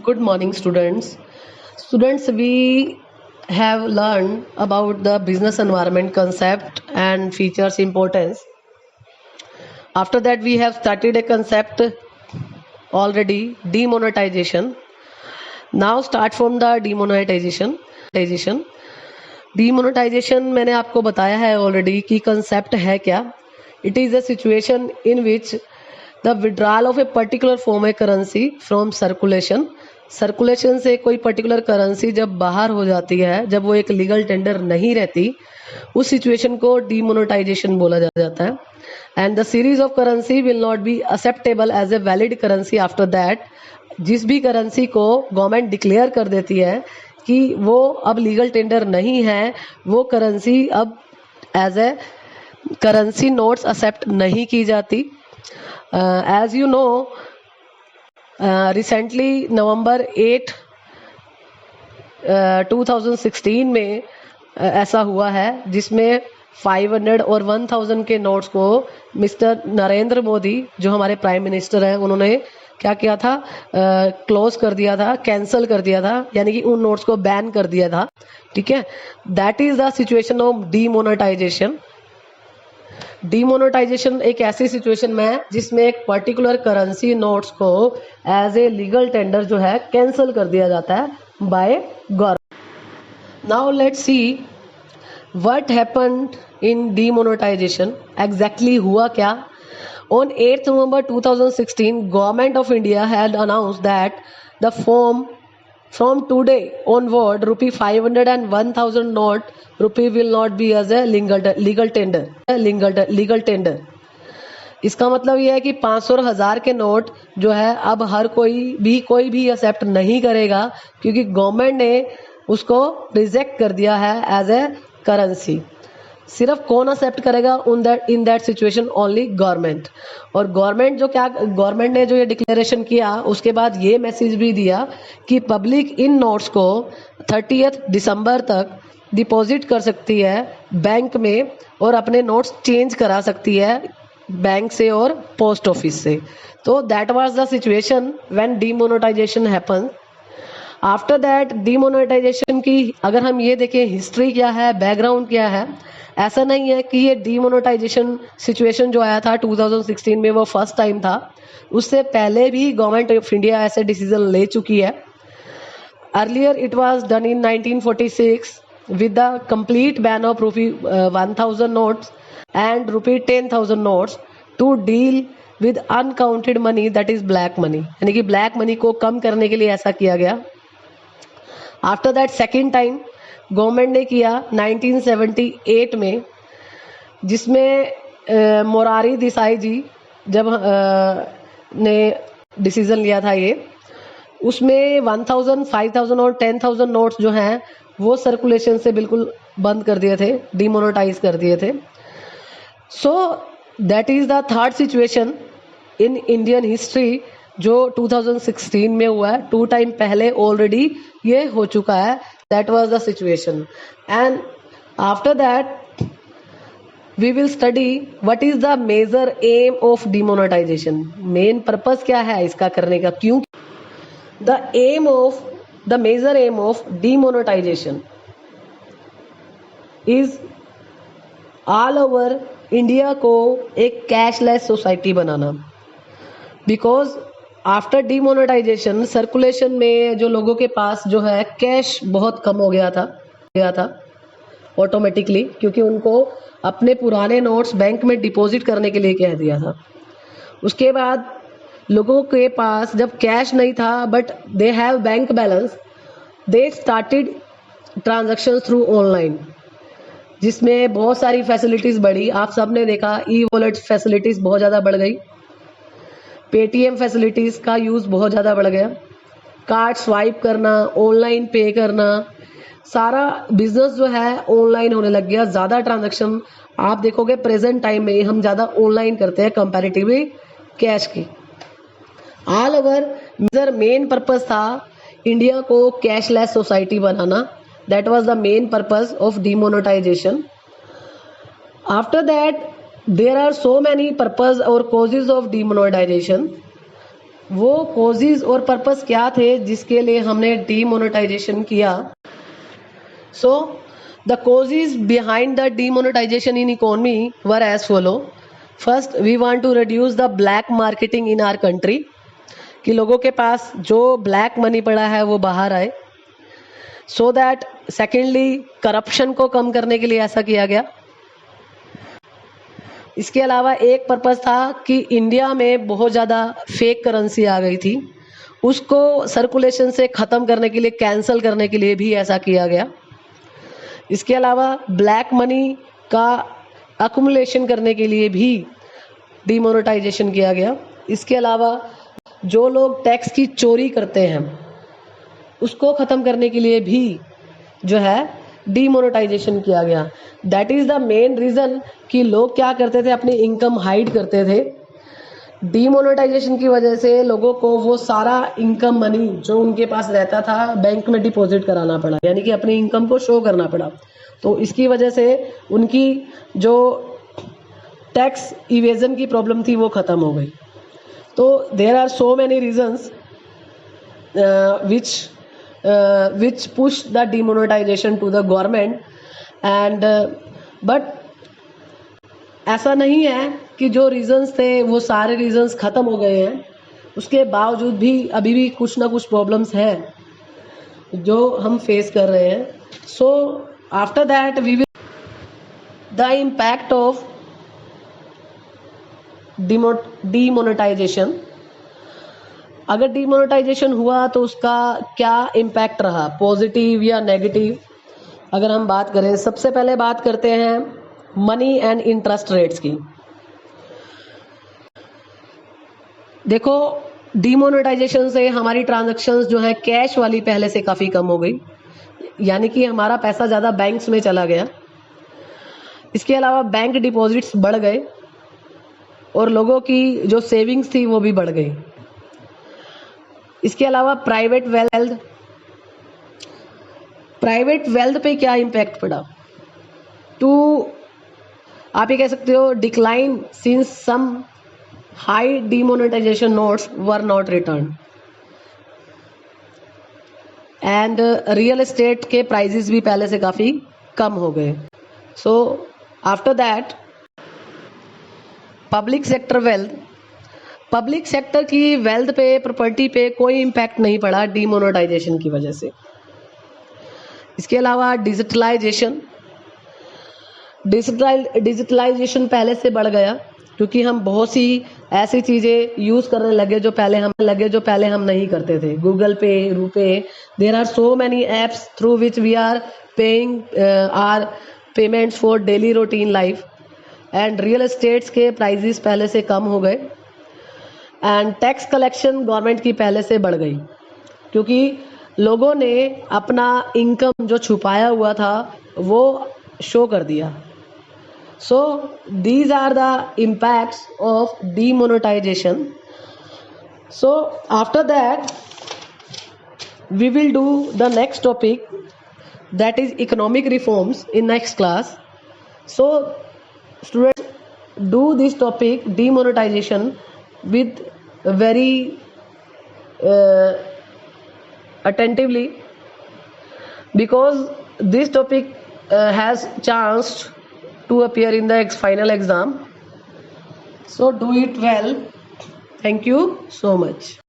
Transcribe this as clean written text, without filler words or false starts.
Good morning, students. Students, we have learned about the business environment concept and features importance. After that, we have started a concept already, demonetization. Now start from the demonetization. Demonetization मैंने आपको बताया है already कि concept है क्या. It is a situation in which the withdrawal of a particular form A currency from circulation से कोई particular currency जब बाहर हो जाती है, जब वो एक लीगल टेंडर नहीं रहती, उस सिचुएशन को डीमोनेटाइजेशन बोला जाता है. And the series of currency will not be acceptable as a valid currency after that. जिस भी करेंसी को गवर्नमेंट डिक्लेयर कर देती है कि वो अब लीगल टेंडर नहीं है, वो करेंसी अब as a currency notes accept नहीं की जाती. As you know, recently November 8 2016 में ऐसा हुआ है जिसमें 500 और 1000 के नोट्स को मिस्टर नरेंद्र मोदी, जो हमारे प्राइम मिनिस्टर हैं, उन्होंने क्या किया था, क्लोज कर दिया था, कैंसिल कर दिया था, यानी कि उन नोट्स को बैन कर दिया था. ठीक है, that is the situation of demonetization. Demonetization एक ऐसी सिचुएशन में है जिसमें एक पर्टिकुलर करेंसी नोट्स को एज ए लीगल टेंडर जो है कैंसिल कर दिया जाता है by government. Now let's see what happened in demonetization. Exactly हुआ क्या. On 8th November 2016, Government of India had announced that the from today onward, rupee 500 and 1000 note rupee will not be as a legal tender. इसका मतलब यह है कि 500 और 1000 के note जो है अब हर कोई भी एक्सेप्ट नहीं करेगा, क्योंकि गवर्नमेंट ने उसको रिजेक्ट कर दिया है एज ए करेंसी. सिर्फ कौन एक्सेप्ट करेगा in that situation? Only government. और गवर्नमेंट ने जो ये डिक्लेरेशन किया, उसके बाद ये मैसेज भी दिया कि पब्लिक इन नोट्स को 30 दिसंबर तक डिपॉजिट कर सकती है बैंक में और अपने नोट्स चेंज करा सकती है बैंक से और पोस्ट ऑफिस से. तो that was the situation when demonetization happen. After that demonetization की अगर हम ये देखें, हिस्ट्री क्या है, बैकग्राउंड क्या है, ऐसा नहीं है कि ये डीमोनेटाइजेशन सिचुएशन जो आया था 2016 में वो फर्स्ट टाइम था. उससे पहले भी गवर्नमेंट ऑफ इंडिया ऐसे डिसीजन ले चुकी है. Earlier it was done in 1946 with the complete ban of rupee 1000 notes and rupee 10,000 notes to deal with uncounted money, that is black money. यानी कि ब्लैक मनी को कम करने के लिए ऐसा किया गया. After that second time government ने किया 1978 में, जिसमें मोरारी देसाई जी जब ने डिसीजन लिया था ये, उसमें 1000, 5000 और 10,000 नोट्स जो हैं वो सर्कुलेशन से बिल्कुल बंद कर दिए थे, डिमोनेटाइज कर दिए थे. So that is the third situation in Indian history जो 2016 में हुआ है. 2 टाइम पहले ऑलरेडी ये हो चुका है. That was the situation. And after that we will study what is the major aim of demonetization. Main purpose क्या है इसका करने का, क्यों. The major aim of demonetization is all over India को एक cashless society banana. Because after demonetisation circulation में जो लोगों के पास जो है कैश बहुत कम हो गया था ऑटोमेटिकली, क्योंकि उनको अपने पुराने नोट्स बैंक में डिपॉजिट करने के लिए कह दिया था. उसके बाद लोगों के पास जब कैश नहीं था but they have bank balance, they started transaction through online, जिसमें बहुत सारी फैसिलिटीज बढ़ी. आप सबने देखा ई वॉलेट फैसिलिटीज बहुत ज़्यादा बढ़ गई, पेटीएम फैसिलिटीज का यूज़ बहुत ज़्यादा बढ़ गया, कार्ड स्वाइप करना, ऑनलाइन पे करना, सारा बिजनेस जो है ऑनलाइन होने लग गया. ज़्यादा ट्रांजैक्शन आप देखोगे प्रेजेंट टाइम में हम ज़्यादा ऑनलाइन करते हैं कंपैरेटिवली कैश की. All over major main purpose था इंडिया को कैशलेस सोसाइटी बनाना. That was the main purpose of demonetization. After that there are so many purpose और कॉजेज ऑफ डिमोनेटाइजेशन. वो कॉजेज और पर्पस क्या थे जिसके लिए हमने डीमोनेटाइजेशन किया. So the causes behind the demonetization in economy were as follow. First, we want to reduce the black marketing in our country, कि लोगों के पास जो ब्लैक मनी पड़ा है वो बाहर आए. सो दैट सेकेंडली, करप्शन को कम करने के लिए ऐसा किया गया. इसके अलावा एक पर्पस था कि इंडिया में बहुत ज़्यादा फेक करेंसी आ गई थी, उसको सर्कुलेशन से ख़त्म करने के लिए, कैंसिल करने के लिए भी ऐसा किया गया. इसके अलावा ब्लैक मनी का अकुमुलेशन करने के लिए भी डीमोनेटाइजेशन किया गया. इसके अलावा जो लोग टैक्स की चोरी करते हैं उसको ख़त्म करने के लिए भी जो है डीमोनेटाइजेशन किया गया. That is the main reason कि लोग क्या करते थे, अपनी इनकम हाइड करते थे. डीमोनेटाइजेशन की वजह से लोगों को वो सारा इनकम मनी जो उनके पास रहता था बैंक में डिपॉजिट कराना पड़ा, यानी कि अपनी इनकम को शो करना पड़ा. तो इसकी वजह से उनकी जो टैक्स इवेजन की प्रॉब्लम थी वो ख़त्म हो गई. तो there are so many reasons which push the demonetization to the government, and but ऐसा नहीं है कि जो रीजंस थे वो सारे रीजंस ख़त्म हो गए हैं. उसके बावजूद भी अभी भी कुछ ना कुछ प्रॉब्लम्स हैं जो हम फेस कर रहे हैं. So after that we will the impact of demonetization. अगर डीमोनेटाइजेशन हुआ तो उसका क्या इम्पैक्ट रहा, पॉजिटिव या नेगेटिव. अगर हम बात करें, सबसे पहले बात करते हैं मनी एंड इंटरेस्ट रेट्स की. देखो, डीमोनेटाइजेशन से हमारी ट्रांजैक्शंस जो है कैश वाली पहले से काफ़ी कम हो गई, यानी कि हमारा पैसा ज़्यादा बैंक्स में चला गया. इसके अलावा बैंक डिपॉजिट्स बढ़ गए और लोगों की जो सेविंग्स थी वो भी बढ़ गई. इसके अलावा प्राइवेट वेल्थ पे क्या इम्पैक्ट पड़ा, टू आप ये कह सकते हो decline since some high demonetization notes were not return, and real estate के प्राइजेस भी पहले से काफ़ी कम हो गए. So after that public sector की वेल्थ पे, प्रॉपर्टी पे कोई इम्पैक्ट नहीं पड़ा डीमोनेटाइजेशन की वजह से. इसके अलावा डिजिटलाइजेशन पहले से बढ़ गया, क्योंकि हम बहुत सी ऐसी चीज़ें यूज़ करने लगे जो पहले हम नहीं करते थे. Google Pay, RuPay, there are so many apps through which we are paying or payments for daily routine life. And real estates के प्राइजेस पहले से कम हो गए. एंड टैक्स कलेक्शन गवर्नमेंट की पहले से बढ़ गई, क्योंकि लोगों ने अपना इनकम जो छुपाया हुआ था वो शो कर दिया. So these are the impacts of demonetization. So after that we will do the next topic, that is economic reforms, in next class. So students, do this topic demonetization with very attentively, because this topic has chance to appear in the final exam. So do it well. Thank you so much.